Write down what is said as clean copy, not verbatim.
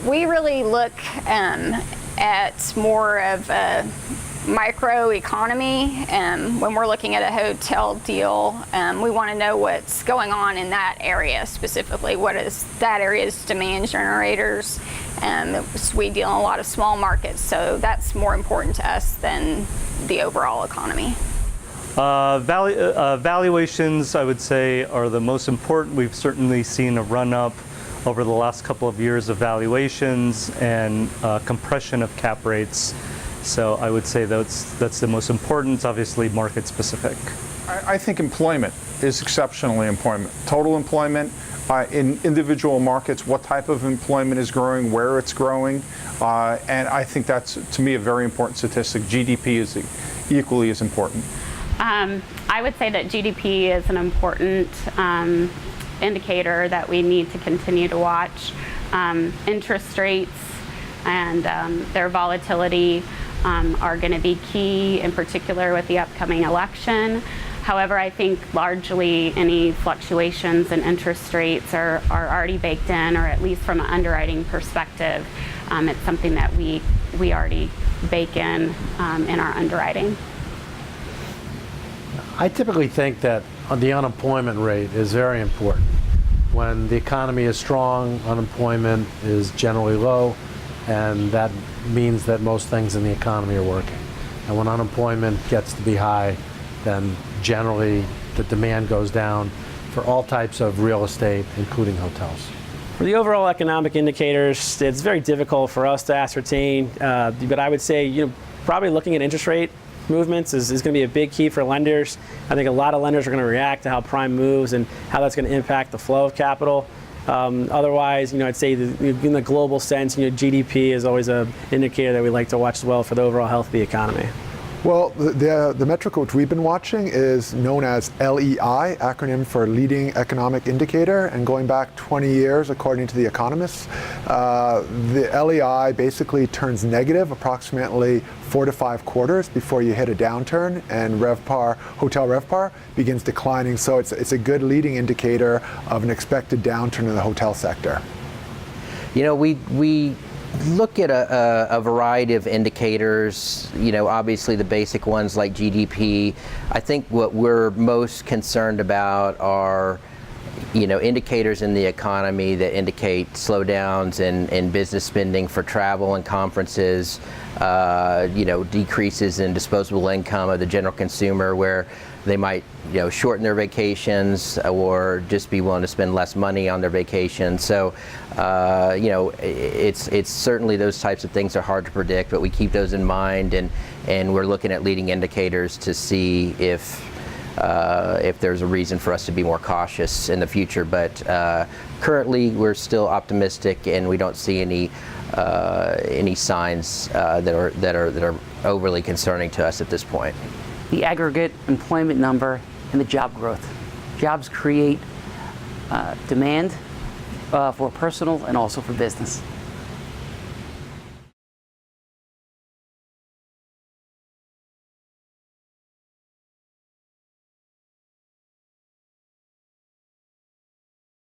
We really look at more of a microeconomy. When we're looking at a hotel deal, we want to know what's going on in that area specifically. What is that area's demand generators? We deal in a lot of small markets, so that's more important to us than the overall economy. Valuations, I would say, are the most important. We've certainly seen a run-up over the last couple of years of valuations and compression of cap rates. So I would say that's the most important, obviously market specific. I think employment is exceptionally important. Total employment in individual markets, what type of employment is growing, where it's growing, and I think that's, to me, a very important statistic. GDP is equally as important. I would say that GDP is an important indicator that we need to continue to watch. Interest rates and their volatility are going to be key, in particular with the upcoming election. However, I think largely any fluctuations in interest rates are already baked in, or at least from an underwriting perspective, it's something that we already bake in our underwriting. I typically think that the unemployment rate is very important. When the economy is strong, unemployment is generally low, and that means that most things in the economy are working. And when unemployment gets to be high, then generally the demand goes down for all types of real estate, including hotels. For the overall economic indicators, it's very difficult for us to ascertain, but I would say, probably looking at interest rate movements is going to be a big key for lenders. I think a lot of lenders are going to react to how prime moves and how that's going to impact the flow of capital. Otherwise, I'd say in the global sense, GDP is always an indicator that we like to watch as well for the overall health of the economy. Well, the metric which we've been watching is known as LEI, acronym for Leading Economic Indicator, and going back 20 years, according to the economists, the LEI basically turns negative approximately 4 to 5 quarters before you hit a downturn, and hotel RevPAR begins declining. So it's a good leading indicator of an expected downturn in the hotel sector. We look at a variety of indicators, obviously the basic ones like GDP. I think what we're most concerned about are, indicators in the economy that indicate slowdowns in business spending for travel and conferences, decreases in disposable income of the general consumer, where they might, shorten their vacations or just be willing to spend less money on their vacations. So, it's certainly those types of things are hard to predict, but we keep those in mind, and we're looking at leading indicators to see if there's a reason for us to be more cautious in the future. But currently, we're still optimistic, and we don't see any signs that are overly concerning to us at this point. The aggregate employment number and the job growth. Jobs create demand for personal and also for business.